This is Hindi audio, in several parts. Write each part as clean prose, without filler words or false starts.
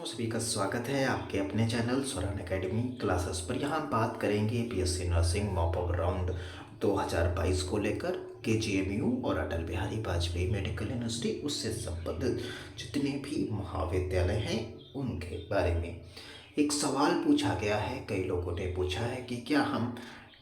सभी का स्वागत है आपके अपने चैनल स्वरान एकेडमी क्लासेस पर। यहाँ हम बात करेंगे BSc nursing mop up round 2022 को लेकर केजीएमयू और अटल बिहारी वाजपेयी मेडिकल यूनिवर्सिटी उससे संबंधित जितने भी महाविद्यालय हैं उनके बारे में एक सवाल पूछा गया है। कई लोगों ने पूछा है कि क्या हम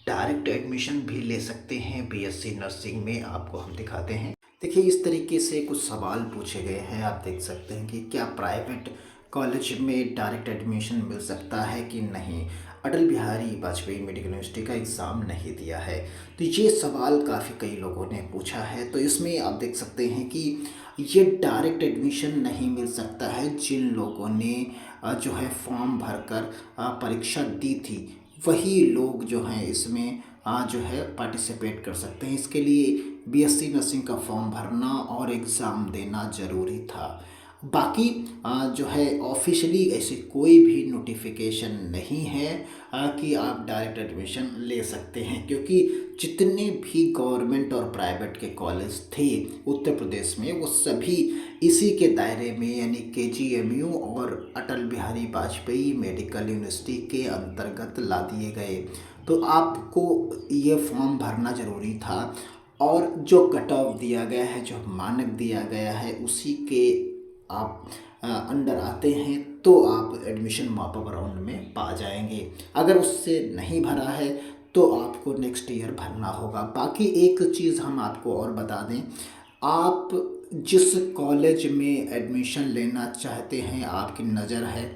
डायरेक्ट एडमिशन भी ले सकते हैं बीएससी नर्सिंग में। आपको हम दिखाते हैं। देखिए, इस तरीके से कुछ सवाल पूछे गए हैं। आप देख सकते हैं कि क्या प्राइवेट कॉलेज में डायरेक्ट एडमिशन मिल सकता है कि नहीं। अटल बिहारी वाजपेयी मेडिकल यूनिवर्सिटी का एग्ज़ाम नहीं दिया है, तो ये सवाल काफ़ी कई लोगों ने पूछा है। तो इसमें आप देख सकते हैं कि ये डायरेक्ट एडमिशन नहीं मिल सकता है। जिन लोगों ने जो है फॉर्म भरकर परीक्षा दी थी, वही लोग जो हैं इसमें जो है पार्टिसिपेट कर सकते हैं। इसके लिए बीएससी नर्सिंग का फॉर्म भरना और एग्ज़ाम देना ज़रूरी था। बाकी जो है ऑफिशियली ऐसी कोई भी नोटिफिकेशन नहीं है कि आप डायरेक्ट एडमिशन ले सकते हैं, क्योंकि जितने भी गवर्नमेंट और प्राइवेट के कॉलेज थे उत्तर प्रदेश में वो सभी इसी के दायरे में यानी केजीएमयू और अटल बिहारी वाजपेयी मेडिकल यूनिवर्सिटी के अंतर्गत ला दिए गए। तो आपको ये फॉर्म भरना ज़रूरी था और जो कट ऑफ दिया गया है, जो मानक दिया गया है, उसी के आप अंडर आते हैं तो आप एडमिशन मॉप अप राउंड में पा जाएंगे। अगर उससे नहीं भरा है तो आपको नेक्स्ट ईयर भरना होगा। बाकी एक चीज़ हम आपको और बता दें, आप जिस कॉलेज में एडमिशन लेना चाहते हैं, आपकी नज़र है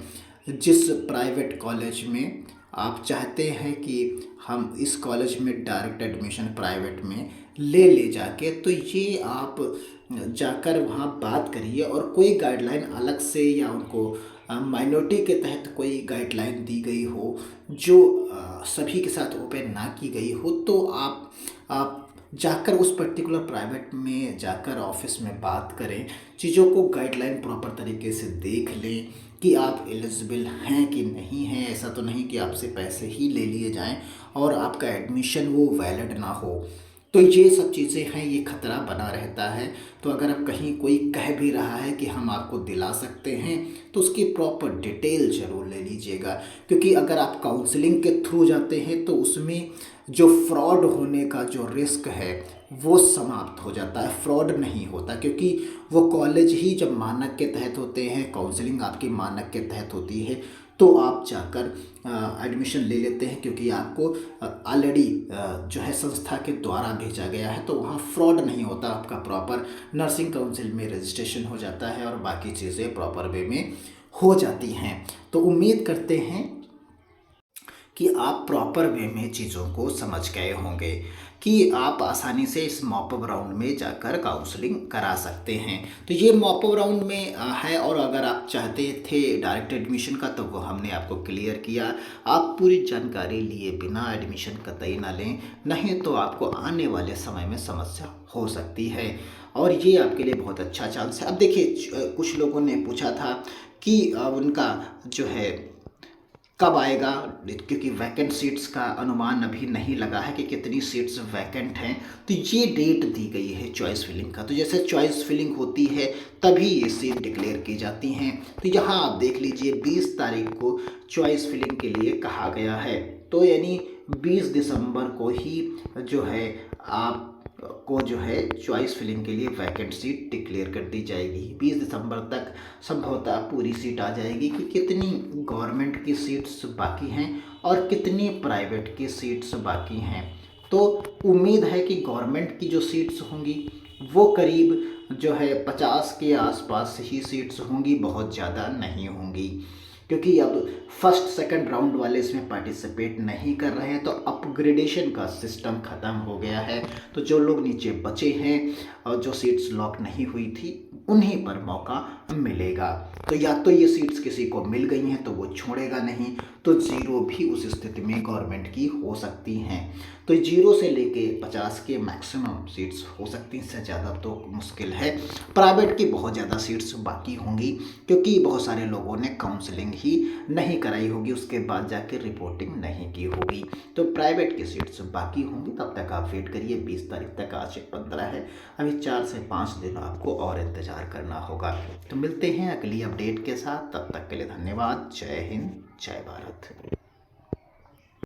जिस प्राइवेट कॉलेज में आप चाहते हैं कि हम इस कॉलेज में डायरेक्ट एडमिशन प्राइवेट में ले जाके, तो ये आप जाकर वहाँ बात करिए। और कोई गाइडलाइन अलग से या उनको माइनॉरिटी के तहत कोई गाइडलाइन दी गई हो जो सभी के साथ ओपन ना की गई हो, तो आप जाकर उस पर्टिकुलर प्राइवेट में जाकर ऑफिस में बात करें, चीज़ों को गाइडलाइन प्रॉपर तरीके से देख लें कि आप एलिजिबल हैं कि नहीं हैं। ऐसा तो नहीं कि आपसे पैसे ही ले लिए जाएं और आपका एडमिशन वो वैलिड ना हो। तो ये सब चीज़ें हैं, ये खतरा बना रहता है। तो अगर आप कहीं कोई कह भी रहा है कि हम आपको दिला सकते हैं, तो उसकी प्रॉपर डिटेल ज़रूर ले लीजिएगा, क्योंकि अगर आप काउंसलिंग के थ्रू जाते हैं तो उसमें जो फ्रॉड होने का जो रिस्क है वो समाप्त हो जाता है। फ्रॉड नहीं होता, क्योंकि वो कॉलेज ही जब मानक के तहत होते हैं, काउंसलिंग आपकी मानक के तहत होती है, तो आप जाकर एडमिशन ले लेते हैं, क्योंकि आपको ऑलरेडी जो है संस्था के द्वारा भेजा गया है। तो वहाँ फ्रॉड नहीं होता, आपका प्रॉपर नर्सिंग काउंसिल में रजिस्ट्रेशन हो जाता है और बाकी चीज़ें प्रॉपर वे में हो जाती हैं। तो उम्मीद करते हैं कि आप प्रॉपर वे में चीज़ों को समझ गए होंगे कि आप आसानी से इस मॉप अप राउंड में जाकर काउंसलिंग करा सकते हैं। तो ये मॉप अप राउंड में है, और अगर आप चाहते थे डायरेक्ट एडमिशन का तो वो हमने आपको क्लियर किया। आप पूरी जानकारी लिए बिना एडमिशन कतई ना लें, नहीं तो आपको आने वाले समय में समस्या हो सकती है, और ये आपके लिए बहुत अच्छा चांस है। अब देखिए, कुछ लोगों ने पूछा था कि उनका जो है कब आएगा, क्योंकि वैकेंट सीट्स का अनुमान अभी नहीं लगा है कि कितनी सीट्स वैकेंट हैं। तो ये डेट दी गई है चॉइस फिलिंग का। तो जैसे चॉइस फिलिंग होती है तभी ये सीट डिक्लेयर की जाती हैं। तो यहाँ आप देख लीजिए 20 तारीख को चॉइस फिलिंग के लिए कहा गया है। तो यानी 20 दिसंबर को ही जो है आप को जो है चॉइस फिलिंग के लिए वैकेंट सीट डिक्लेयर कर दी जाएगी। 20 दिसंबर तक संभवतः पूरी सीट आ जाएगी कि कितनी गवर्नमेंट की सीट्स बाकी हैं और कितनी प्राइवेट की सीट्स बाकी हैं। तो उम्मीद है कि गवर्नमेंट की जो सीट्स होंगी वो करीब जो है 50 के आसपास ही सीट्स होंगी, बहुत ज़्यादा नहीं होंगी, क्योंकि अब फर्स्ट सेकंड राउंड वाले इसमें पार्टिसिपेट नहीं कर रहे हैं। तो अपग्रेडेशन का सिस्टम ख़त्म हो गया है। तो जो लोग नीचे बचे हैं और जो सीट्स लॉक नहीं हुई थी, उन्हीं पर मौका मिलेगा। तो या तो ये सीट्स किसी को मिल गई हैं तो वो छोड़ेगा नहीं, तो ज़ीरो भी उस स्थिति में गवर्नमेंट की हो सकती हैं। तो 0 से लेके 50 के मैक्सिमम सीट्स हो सकती हैं, इससे ज़्यादा तो मुश्किल है। प्राइवेट की बहुत ज़्यादा सीट्स बाकी होंगी, क्योंकि बहुत सारे लोगों ने काउंसलिंग ही नहीं कराई होगी, उसके बाद जाके रिपोर्टिंग नहीं की होगी। तो प्राइवेट की सीट्स बाकी होंगी, तब तक आप वेट करिए। 20 तारीख तक, आज 15 है, अभी में 4 से 5 दिन आपको और इंतज़ार करना होगा। तो मिलते हैं अगली अपडेट के साथ, तब तक के लिए धन्यवाद। जय हिंद, जय भारत।